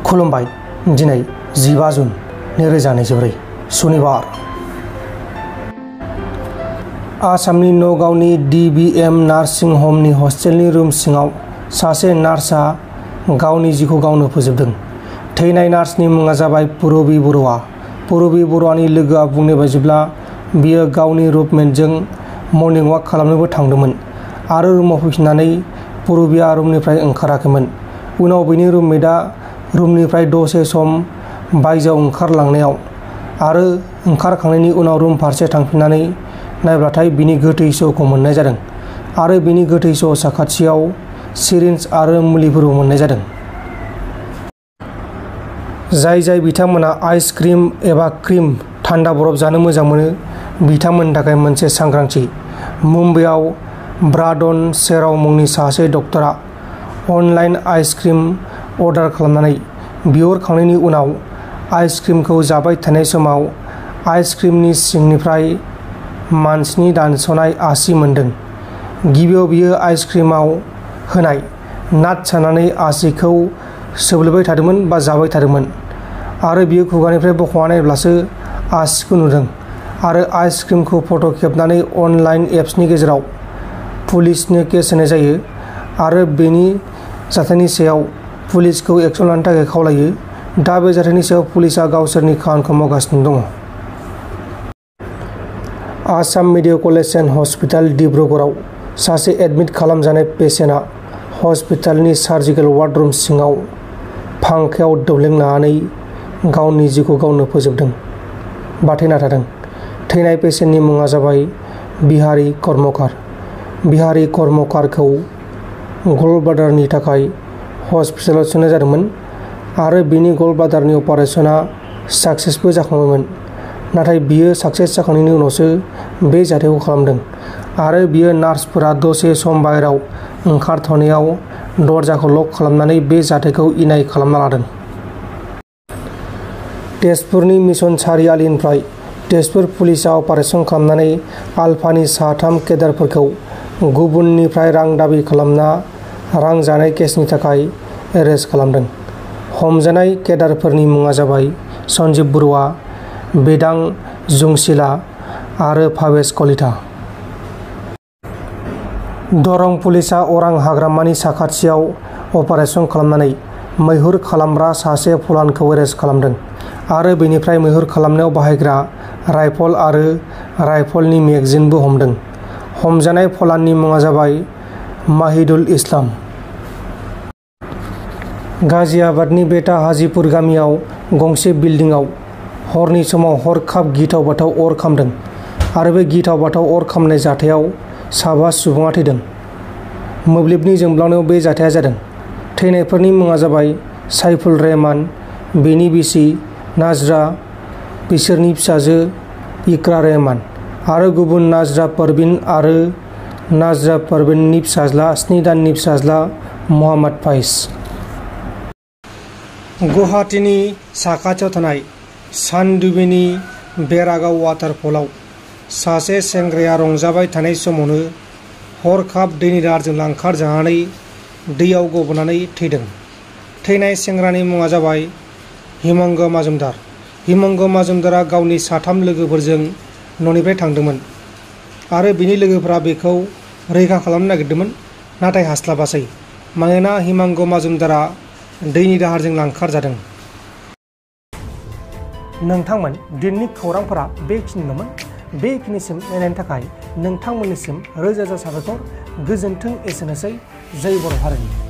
खुलुमबाय। दिनै 15 जुन 2024 सुनिबार। आसामनि नगावनि DBM नार्सिं हमनि हस्टेलनि रुम सिङाव सासे नार्सआ गावनि जिउखौ गावनो फोजोबदों। थैनाय नार्सनि मुङा जाबाय पुरबी बरुवा। पुरबी बरुवानि लोगोआ बुंनाय बायदिब्ला बियो गावनि रुममेटजों मर्निं वाक खालामनोबो थांदोंमोन आरो रुमाव फैफिननानै पुरबीआ रुमनिफ्राय ओंखाराखैमोन। उनाव बिनि रुममेटआ रुमनिफ्राय दसे सम बायजोआव ओंखारलांनायाव आरो ओंखारखांनायनि उनाव रुम फारसे थांफिननानै नायब्लाथाय बिनि गोथै सहखौ मोननाय जादों आरो बिनि गोथै सह साखाथियाव सिरिन्ज आरो मुलिफोरबो मोननाय जादों। जाय बिथांमोना आइस क्रिम एबा क्रिम थान्दा बरफ जानो मोजां मोनो बिथांमोननि थाखाय मोनसे सांग्रांथि। मुम्बाइआव ब्राडन सेराव मुंनि सासे डक्टरा अनलाइन आइस क्रिम अर्डार खालामनानै बिहरखांनायनि उनाव आइस क्रिमखौ जाबाय थानाय समाव आइस क्रिमनि सिंनिफ्राय मानसिनि दानस'नाय आसि मोनदों। गिबियाव बियो आइस क्रिमाव होनाय नाट साननानै आसिखौ सोबलेबाय थादोंमोन बा जाबाय थादोंमोन आरो बियो खुगानिफ्राय बख'ना नायब्लासो आसिखौ नुदों आरो आइस क्रिमखौ फट' खेबनानै अनलाइन एप्सनि गेजेराव पुलिसनो केस होनाय जायो आरो बेनि जाथायनि सायाव पुलिसखौ एक्सन लानो थाखाय खावलायो। दा बे जाथायनि सायाव पुलिसआ गावसोरनि खामानिखौ मावगासिनो दङ। Assam medical college and hospital डिब्रुगड़आव सासे एडमिट खालामजानाय पेसेन्टआ हस्पिटालनि सार्जिकेल वार्ड रुम सिङाव फांखायाव दौलेंलानानै गावनि जिउखौ गावनो फोजोबदों बा थैना थादों। थैनाय पेसेन्टनि मुङा जाबाय बिहारी कर्मकार। बिहारी कर्मकारखौ गलब्लाडारनि थाखाय हस्पिटालाव थिसननाय जादोंमोन आरो बिनि गलब्लाडारनि अपारेशना साक्सेसबो जाखांबायमोन। नाथाय बियो साक्सेस जाखांनायनि उनावसो बे जाथायखौ खालामदों आरो बियो नार्सफोरा दसे सम बायह्रायाव ओंखारथ'नायाव दरजाखौ लक खालामनानै बे जाथायखौ इनाय खालामना लादों। तेजपुरनि मिशन सारिआलिनिफ्राय तेजपुर पुलिसआ अपारेशन खालामनानै आलफानि 3 केडारफोरखौ गुबुननिफ्राय रां दाबि खालामना रां जानाय केसनि थाखाय एरेस्ट खालामदों। हमजानाय केडारफोरनि मुङा जाबाय सन्जीब बरुवा, बेदां जुंसिला आरो भावेश कलिता। दरं पुलिसआ अरां हाग्रामानि साखाथियाव अपारेशन खालामनानै मैहुर खालामग्रा सासे फलानखौ एरेस्ट खालामदों आरो बेनिफ्राय मैहुर खालामनायाव बाहायग्रा राइफल आरो राइफलनि मेगजिनबो हमदों। हमजानाय फलाननि मुङा जाबाय माहिदुल इस्लाम। गाजियाबादनि बेटा हाजिपुर गामियाव गंसे बिल्डिंआव हरनि समाव हरखाब गिथाव बाथाव अर खामदों आरो बे गिथाव बाथाव अर खामनाय जाथायाव 7 सुबुङा थैदों। मोब्लिबनि जोंब्लावनायाव बे जाथाया जादों। थैनायफोरनि मुङा जाबाय साइफुल रहमान, बेनि बिसि नाजरा, बिसोरनि फिसाजो इकरा रहमान आरो गुबुन नाजरा परवीन आरो नाजरा परवीननि फिसाज्ला 7 दाननि फिसाज्ला मोहम्मद फाइज। गुवाहाटीनि साखाथियाव थानाय सानडुबिनि बेरागाव वाटारफलाव सासे सेंग्राया रंजाबाय थानाय समावनो हरखाब दैनि दाहारजों लांखार जानानै दैयाव गबनानै थैदों। थैनाय सेंग्रानि मुङा जाबाय हिमंग मजुमदार। हिमंग मजुमदारा गावनि 3 लोगोफोरजों न'निफ्राय थांदोंमोन आरो बिनि लोगोफोरा बेखौ रैखा खालामनो नागिरदोंमोन नाथाय हास्लाबासै मानोना हिमंग मजुमदारा दैनि दाहारजों लांखार जादों। नोंथांमोन दिननि खौरांफोरा बेखिनिल'मोन। बेखिनिसिम नायनायनि थाखाय नोंथांमोननिसिम रोजा रोजा साबायखर। गोजोन्थों। एसेनोसै। जय बर' हारिनि।